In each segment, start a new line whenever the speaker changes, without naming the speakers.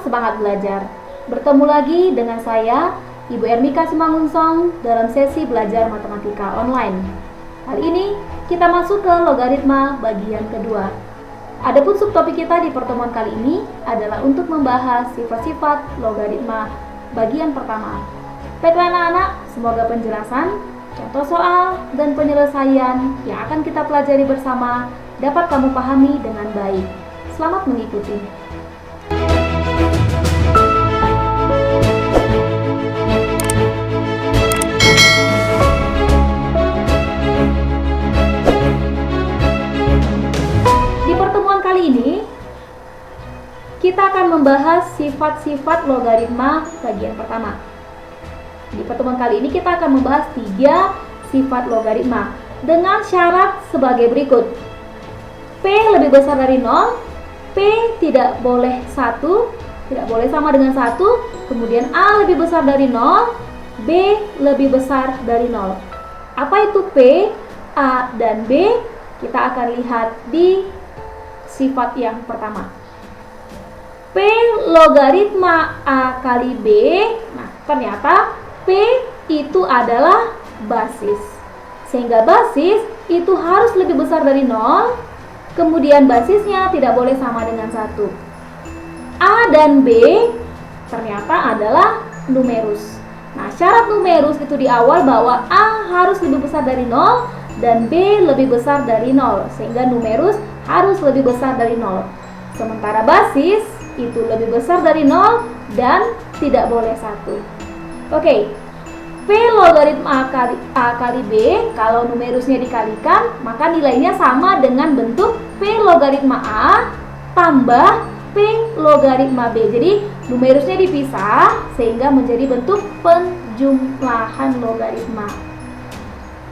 semangat belajar. Bertemu lagi dengan saya, Ibu Ermika Simangunsong, dalam sesi belajar matematika online. Kali ini kita masuk ke logaritma bagian kedua. Adapun subtopik kita di pertemuan kali ini adalah untuk membahas sifat-sifat logaritma bagian pertama. Baiklah anak-anak, semoga penjelasan, contoh soal, dan penyelesaian yang akan kita pelajari bersama dapat kamu pahami dengan baik. Selamat mengikuti. Di pertemuan kali ini, kita akan membahas sifat-sifat logaritma bagian pertama. Di pertemuan kali ini kita akan membahas 3 sifat logaritma dengan syarat sebagai berikut. P lebih besar dari 0, P tidak boleh 1, tidak boleh sama dengan 1, kemudian A lebih besar dari 0, B lebih besar dari 0. Apa itu P, A, dan B? Kita akan lihat di sifat yang pertama. P logaritma A kali B, nah ternyata P itu adalah basis. Sehingga basis itu harus lebih besar dari 0, kemudian basisnya tidak boleh sama dengan 1. A dan B ternyata adalah numerus. Nah, syarat numerus itu di awal bahwa A harus lebih besar dari 0 dan B lebih besar dari 0, sehingga numerus harus lebih besar dari 0. Sementara basis itu lebih besar dari 0 dan tidak boleh 1. Oke. P logaritma A kali B, kalau numerusnya dikalikan, maka nilainya sama dengan bentuk P logaritma A tambah P logaritma B. Jadi numerusnya dipisah sehingga menjadi bentuk penjumlahan logaritma.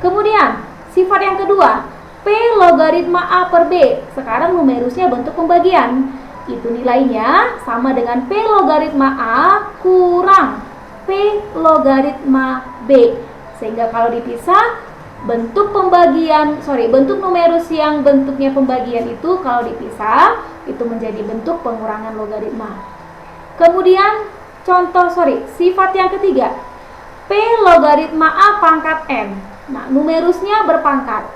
Kemudian sifat yang kedua, P logaritma A per B. Sekarang numerusnya bentuk pembagian. Itu nilainya sama dengan P logaritma A kurang P logaritma B. Sehingga kalau dipisah, bentuk numerus yang bentuknya pembagian itu kalau dipisah itu menjadi bentuk pengurangan logaritma. Kemudian sifat yang ketiga, P logaritma A pangkat N. Nah, numerusnya berpangkat.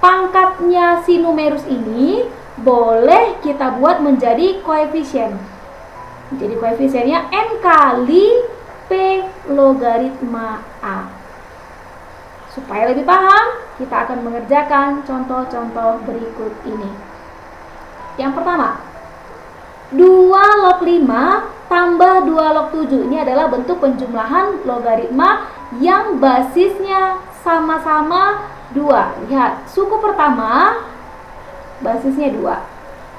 Pangkatnya si numerus ini boleh kita buat menjadi koefisien. Jadi koefisiennya N kali P logaritma A. Supaya lebih paham, kita akan mengerjakan contoh-contoh berikut ini. Yang pertama, 2 log 5 tambah 2 log 7. Ini adalah bentuk penjumlahan logaritma yang basisnya sama-sama 2. Lihat, suku pertama basisnya 2.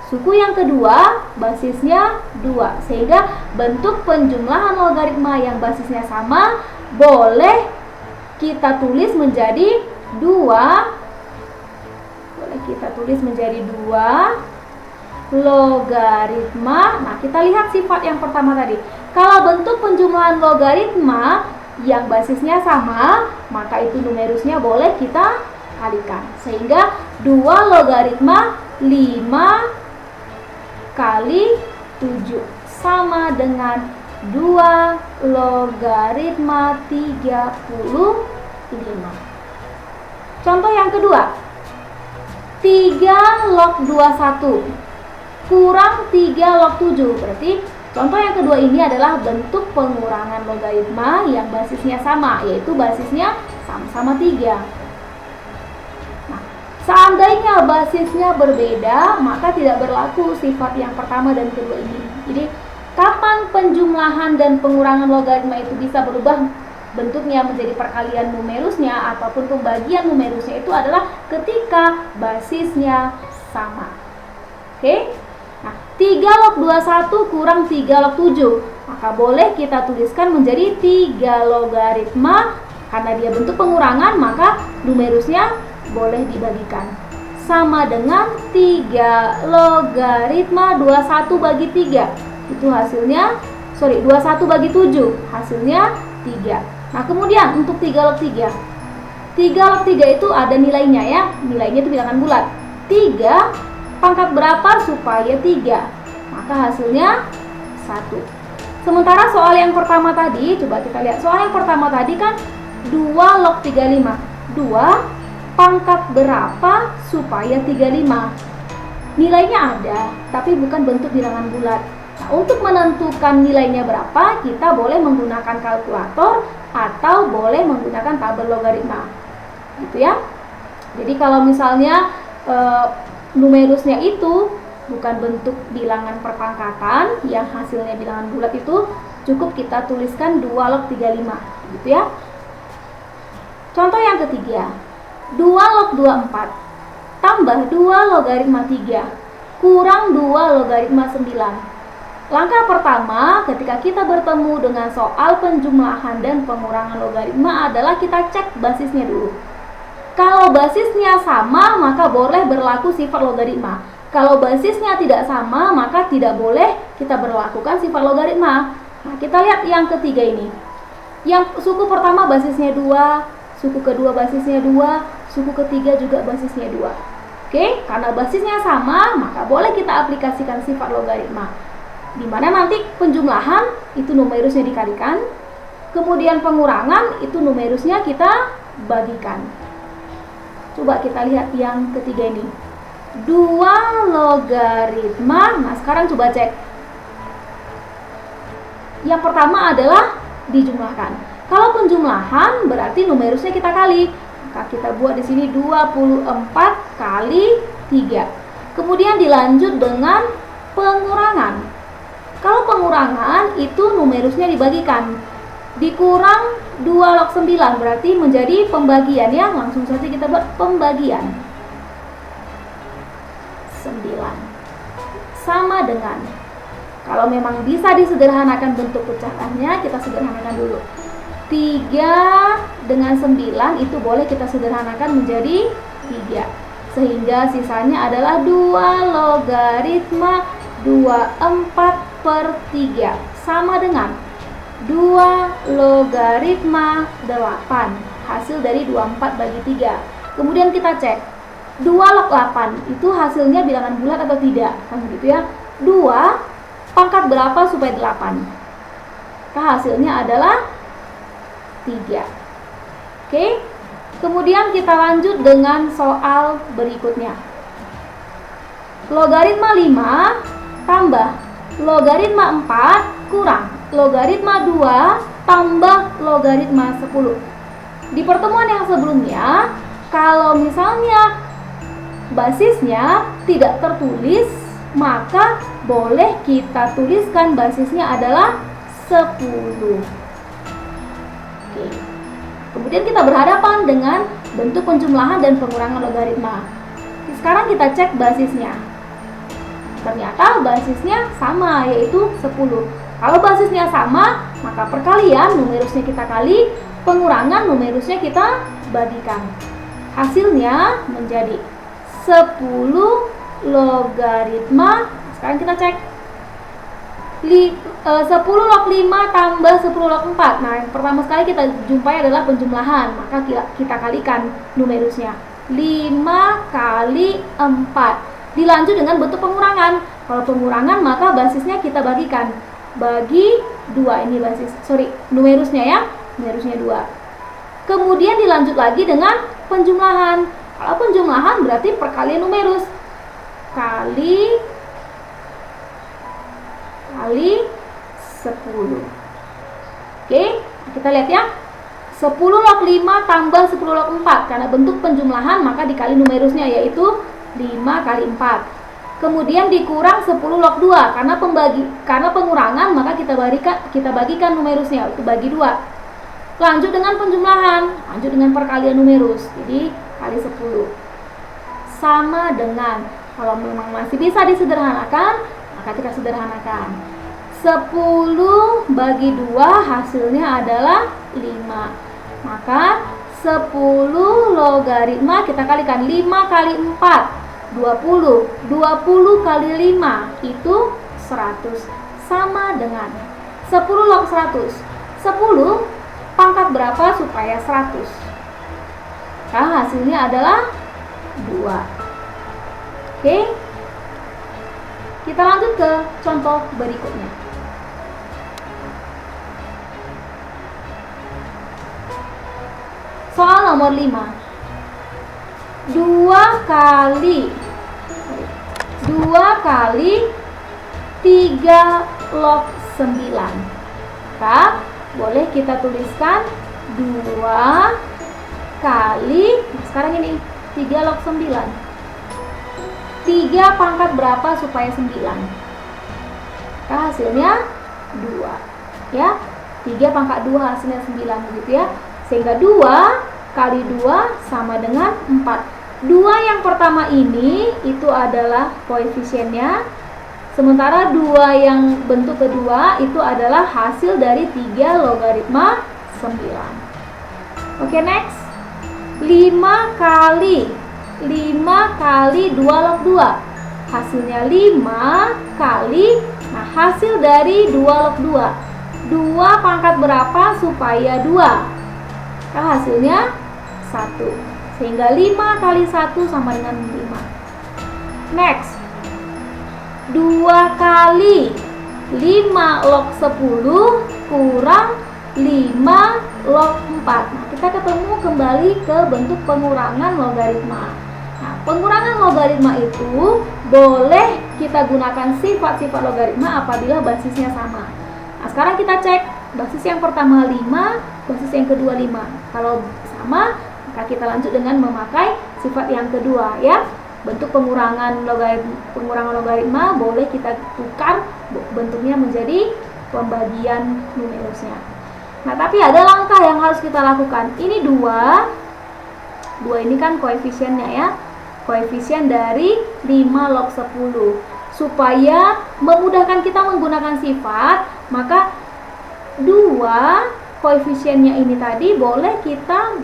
Suku yang kedua basisnya 2, sehingga bentuk penjumlahan logaritma yang basisnya sama boleh kita tulis menjadi 2. Boleh kita tulis menjadi 2 logaritma. Nah, kita lihat sifat yang pertama tadi. Kalau bentuk penjumlahan logaritma yang basisnya sama, maka itu numerusnya boleh kita kalikan. Sehingga 2 logaritma 5 kali 7 sama dengan 2 logaritma 35. Contoh yang kedua, 3 log 21 kurang 3 log 7. Berarti contoh yang kedua ini adalah bentuk pengurangan logaritma yang basisnya sama, yaitu basisnya sama-sama 3. Seandainya basisnya berbeda, maka tidak berlaku sifat yang pertama dan kedua ini. Jadi, kapan penjumlahan dan pengurangan logaritma itu bisa berubah bentuknya menjadi perkalian numerusnya ataupun pembagian numerusnya itu adalah ketika basisnya sama. Oke? Nah, 3 log 21 kurang 3 log 7. Maka boleh kita tuliskan menjadi 3 logaritma. Karena dia bentuk pengurangan, maka numerusnya boleh dibagikan sama dengan 3 logaritma 21 bagi 3. Itu hasilnya 21 bagi 7, hasilnya 3. Nah, kemudian untuk 3 log 3 log 3 itu ada nilainya ya. Nilainya itu bilangan bulat. 3 pangkat berapa supaya 3? Maka hasilnya 1. Sementara soal yang pertama tadi, coba kita lihat. Soal yang pertama tadi kan 2 log 35. 2 pangkat berapa supaya 35? Nilainya ada, tapi bukan bentuk bilangan bulat. Nah, untuk menentukan nilainya berapa, kita boleh menggunakan kalkulator atau boleh menggunakan tabel logaritma. Gitu ya. Jadi kalau misalnya numerusnya itu bukan bentuk bilangan perpangkatan yang hasilnya bilangan bulat, itu cukup kita tuliskan 2 log 35 gitu ya. Contoh yang ketiga, 2 log 24 tambah 2 logaritma 3 kurang 2 logaritma 9. Langkah pertama ketika kita bertemu dengan soal penjumlahan dan pengurangan logaritma adalah kita cek basisnya dulu. Kalau basisnya sama, maka boleh berlaku sifat logaritma. Kalau basisnya tidak sama, maka tidak boleh kita berlakukan sifat logaritma. Nah, kita lihat yang ketiga ini. Yang suku pertama basisnya 2, suku kedua basisnya 2, suku ketiga juga basisnya 2. Oke, karena basisnya sama, maka boleh kita aplikasikan sifat logaritma. Dimana nanti penjumlahan itu numerusnya dikalikan, kemudian pengurangan itu numerusnya kita bagikan. Coba kita lihat yang ketiga ini. 2 logaritma, nah sekarang coba cek. Yang pertama adalah dijumlahkan. Kalau penjumlahan berarti numerusnya kita kali. Maka kita buat di sini 24 kali 3. Kemudian dilanjut dengan pengurangan. Kalau pengurangan itu numerusnya dibagikan. Dikurang 2 log 9 berarti menjadi pembagian ya. Langsung saja kita buat pembagian. 9 sama dengan, kalau memang bisa disederhanakan bentuk pecahannya, kita sederhanakan dulu. 3 dengan 9 itu boleh kita sederhanakan menjadi 3, sehingga sisanya adalah 2 logaritma 24 per 3 sama dengan 2 logaritma 8, hasil dari 24 bagi 3. Kemudian kita cek 2 log 8 itu hasilnya bilangan bulat atau tidak, kan gitu ya. 2 pangkat berapa supaya 8? Maka hasilnya adalah 3. Oke. Kemudian kita lanjut dengan soal berikutnya. Logaritma 5 tambah logaritma 4 kurang logaritma 2 tambah logaritma 10. Di pertemuan yang sebelumnya, kalau misalnya basisnya tidak tertulis, maka boleh kita tuliskan basisnya adalah 10. Oke. Kemudian kita berhadapan dengan bentuk penjumlahan dan pengurangan logaritma. Sekarang kita cek basisnya. Ternyata basisnya sama, yaitu 10. Kalau basisnya sama, maka perkalian numerusnya kita kali, pengurangan numerusnya kita bagikan. Hasilnya menjadi 10 logaritma, sekarang kita cek 10 log 5 tambah 10 log 4. Nah, yang pertama sekali kita jumpai adalah penjumlahan, maka kita kalikan numerusnya 5 kali 4. Dilanjut dengan bentuk pengurangan. Kalau pengurangan maka basisnya kita bagikan, bagi 2, ini numerusnya ya, numerusnya 2. Kemudian dilanjut lagi dengan penjumlahan. Kalau penjumlahan berarti perkalian numerus, kali 10. Oke, kita lihat ya. 10 log 5 tambah 10 log 4. Karena bentuk penjumlahan maka dikali numerusnya, yaitu 5 kali 4. Kemudian dikurang 10 log 2. Karena pengurangan maka kita bagikan numerusnya, itu bagi 2. Lanjut dengan penjumlahan, lanjut dengan perkalian numerus. Jadi kali 10 sama dengan, kalau memang masih bisa disederhanakan, maka kita sederhanakan. 10 bagi 2 hasilnya adalah 5. Maka 10 logaritma kita kalikan 5 kali 4, 20. 20 kali 5 itu 100, sama dengan 10 log 100. 10 pangkat berapa supaya 100? Nah, hasilnya adalah 2. Oke. Kita lanjut ke contoh berikutnya. Soal nomor 5. 2 kali 3 log 9. Maka boleh kita tuliskan 2 kali, sekarang ini 3 log 9. 3 pangkat berapa supaya 9? Maka hasilnya 2. Ya, 3 pangkat 2 hasilnya 9 begitu ya. Sehingga 2 kali 2 sama dengan 4. 2 yang pertama ini itu adalah koefisiennya. Sementara 2 yang bentuk kedua itu adalah hasil dari 3 logaritma 9. Oke, next. 5 kali 2 log 2. Hasilnya 5 kali, nah hasil dari 2 log 2. 2 pangkat berapa supaya 2? Nah, hasilnya 1. Sehingga 5 kali 1 sama dengan 5. Next. 2 kali 5 log 10 kurang 5 log 4. Nah, kita ketemu kembali ke bentuk pengurangan logaritma. Nah, pengurangan logaritma itu boleh kita gunakan sifat-sifat logaritma apabila basisnya sama. Nah, sekarang kita cek basis yang pertama 5, basis yang kedua 5. Kalau sama, maka kita lanjut dengan memakai sifat yang kedua ya. Bentuk pengurangan logaritma boleh kita tukar bentuknya menjadi pembagian numerusnya. Nah, tapi ada langkah yang harus kita lakukan. Ini 2 ini kan koefisiennya ya. Koefisien dari 5 log 10. Supaya memudahkan kita menggunakan sifat, maka 2 koefisiennya ini tadi boleh kita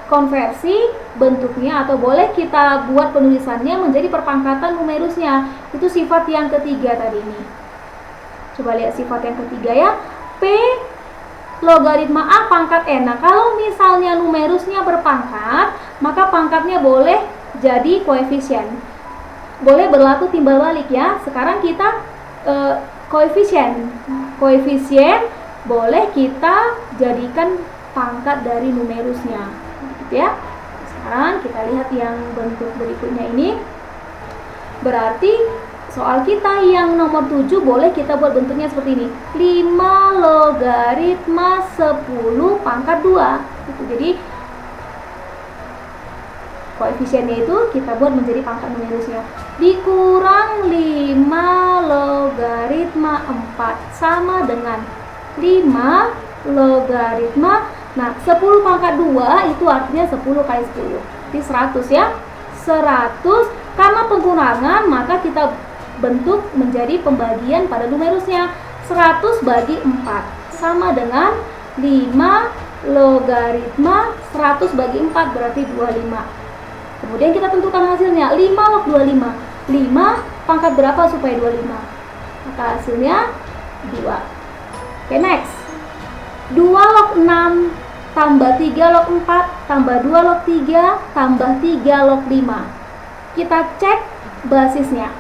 konversi bentuknya atau boleh kita buat penulisannya menjadi perpangkatan numerusnya. Itu sifat yang ketiga tadi ini. Coba lihat sifat yang ketiga ya. P logaritma A pangkat N. Nah, kalau misalnya numerusnya berpangkat, maka pangkatnya boleh jadi koefisien. Boleh berlaku timbal balik ya. Sekarang kita koefisien. Koefisien boleh kita jadikan pangkat dari numerusnya. Gitu ya. Sekarang kita lihat yang bentuk berikutnya ini. Berarti soal kita yang nomor 7 boleh kita buat bentuknya seperti ini. 5 logaritma 10 pangkat 2. Jadi koefisiennya itu kita buat menjadi pangkat numerusnya. Dikurang 5 logaritma 4 sama dengan 5 logaritma. Nah, 10 pangkat 2 itu artinya 10 kali 10. Jadi 100 ya. 100 karena pengurangan maka kita bentuk menjadi pembagian pada numerusnya. 100 bagi 4 sama dengan 5 logaritma 100 bagi 4 berarti 25. Kemudian kita tentukan hasilnya. 5 log 25. 5 pangkat berapa supaya 25? Maka hasilnya 2. Oke, next. 2 log 6 tambah 3 log 4 tambah 2 log 3 tambah 3 log 5. Kita cek basisnya.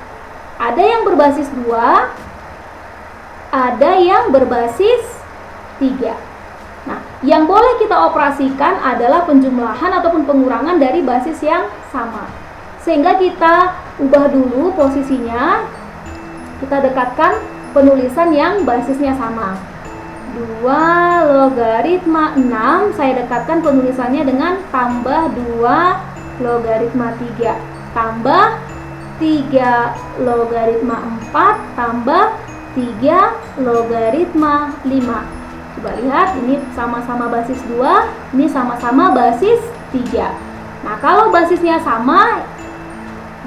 Ada yang berbasis 2, ada yang berbasis 3. Nah, yang boleh kita operasikan adalah penjumlahan ataupun pengurangan dari basis yang sama. Sehingga kita ubah dulu posisinya. Kita dekatkan penulisan yang basisnya sama. 2 logaritma 6, saya dekatkan penulisannya dengan tambah 2 logaritma 3 tambah 3 logaritma 4 tambah 3 logaritma 5. Coba lihat, ini sama-sama basis 2, ini sama-sama basis 3. Nah, kalau basisnya sama,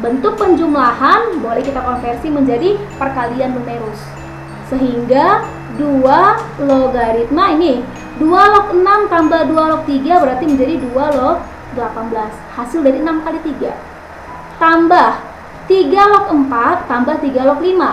bentuk penjumlahan boleh kita konversi menjadi perkalian numerus. Sehingga 2 logaritma ini 2 log 6 tambah 2 log 3 berarti menjadi 2 log 18. Hasil dari 6 kali 3. Tambah 3 log 4 tambah 3 log 5.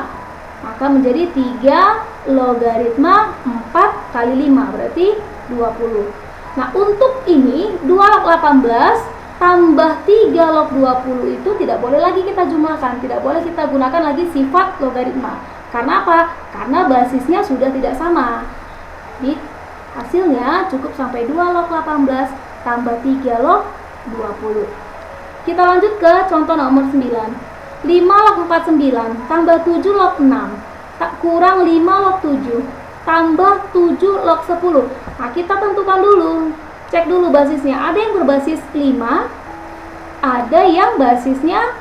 Maka menjadi 3 logaritma 4 kali 5 berarti 20. Nah, untuk ini 2 log 18 tambah 3 log 20 itu tidak boleh lagi kita jumlahkan, tidak boleh kita gunakan lagi sifat logaritma. Karena apa? Karena basisnya sudah tidak sama. Jadi Hasilnya cukup sampai 2 log 18 tambah 3 log 20. Kita lanjut ke contoh nomor 9. 5 log 49 tambah 7 log 6 tak kurang 5 log 7 tambah 7 log 10. Nah, kita tentukan dulu, cek dulu basisnya. Ada yang berbasis 5, ada yang basisnya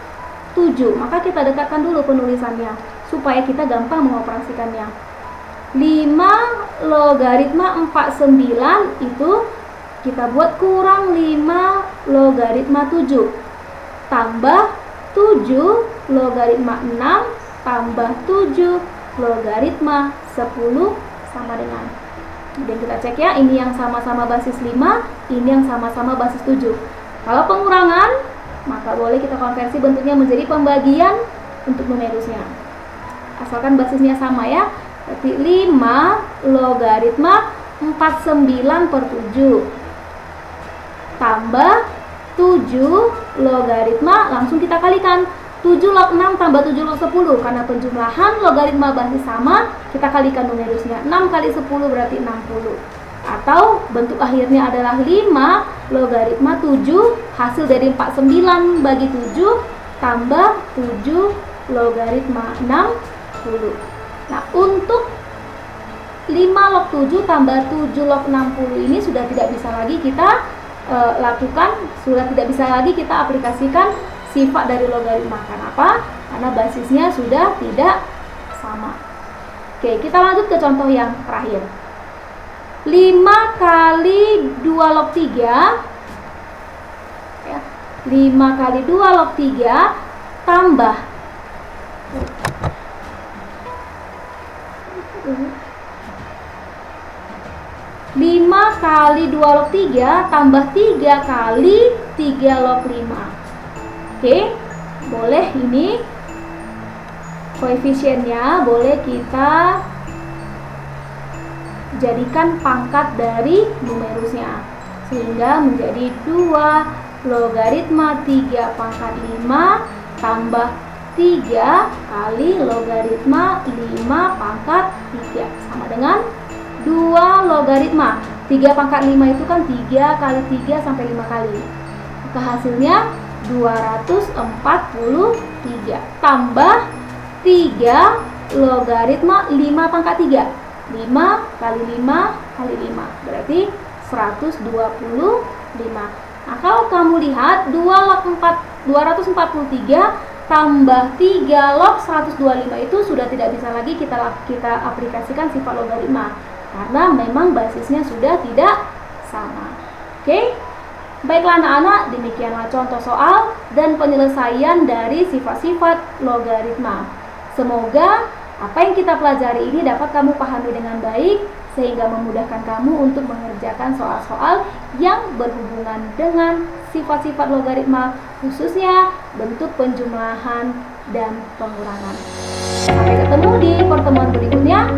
7. Maka kita dekatkan dulu penulisannya supaya kita gampang mengoperasikannya. 5 logaritma 49 itu kita buat kurang 5 logaritma 7 tambah 7 logaritma 6 tambah 7 logaritma 10 sama dengan. Kemudian kita cek ya, ini yang sama-sama basis 5, ini yang sama-sama basis 7. Kalau pengurangan, maka boleh kita konversi bentuknya menjadi pembagian untuk numerusnya. Asalkan basisnya sama ya. Berarti 5 logaritma 49 per 7 tambah 7 logaritma, langsung kita kalikan 7 log 6 tambah 7 log 10. Karena penjumlahan logaritma basis sama, kita kalikan numerusnya. 6 kali 10 berarti 60. Atau bentuk akhirnya adalah 5 logaritma 7, hasil dari 49 bagi 7 tambah 7 logaritma 60. Nah, untuk 5 log 7 tambah 7 log 60 ini sudah tidak bisa lagi kita lakukan, sudah tidak bisa lagi kita aplikasikan sifat dari logaritma. Kenapa? Karena basisnya sudah tidak sama. Oke, kita lanjut ke contoh yang terakhir. 5 kali 2 log 3 ya, 5 kali 2 log 3 tambah 5 kali 2 log 3 tambah 3 kali 3 log 5. Oke, boleh ini koefisiennya boleh kita jadikan pangkat dari numerusnya, sehingga menjadi 2 logaritma 3 pangkat 5 tambah 3 kali logaritma 5 pangkat 3 sama dengan 2 logaritma 3 pangkat 5 itu kan 3 kali 3 sampai 5 kali. Maka hasilnya 243 tambah 3 logaritma 5 pangkat 3. 5 kali 5 kali 5 berarti 125. Nah, kalau kamu lihat 2 log 243 tambah 3 log 125 itu sudah tidak bisa lagi kita aplikasikan sifat logaritma, karena memang basisnya sudah tidak sama. Oke, baiklah anak-anak, demikianlah contoh soal dan penyelesaian dari sifat-sifat logaritma. Semoga apa yang kita pelajari ini dapat kamu pahami dengan baik, sehingga memudahkan kamu untuk mengerjakan soal-soal yang berhubungan dengan sifat-sifat logaritma, khususnya bentuk penjumlahan dan pengurangan. Sampai ketemu di pertemuan berikutnya.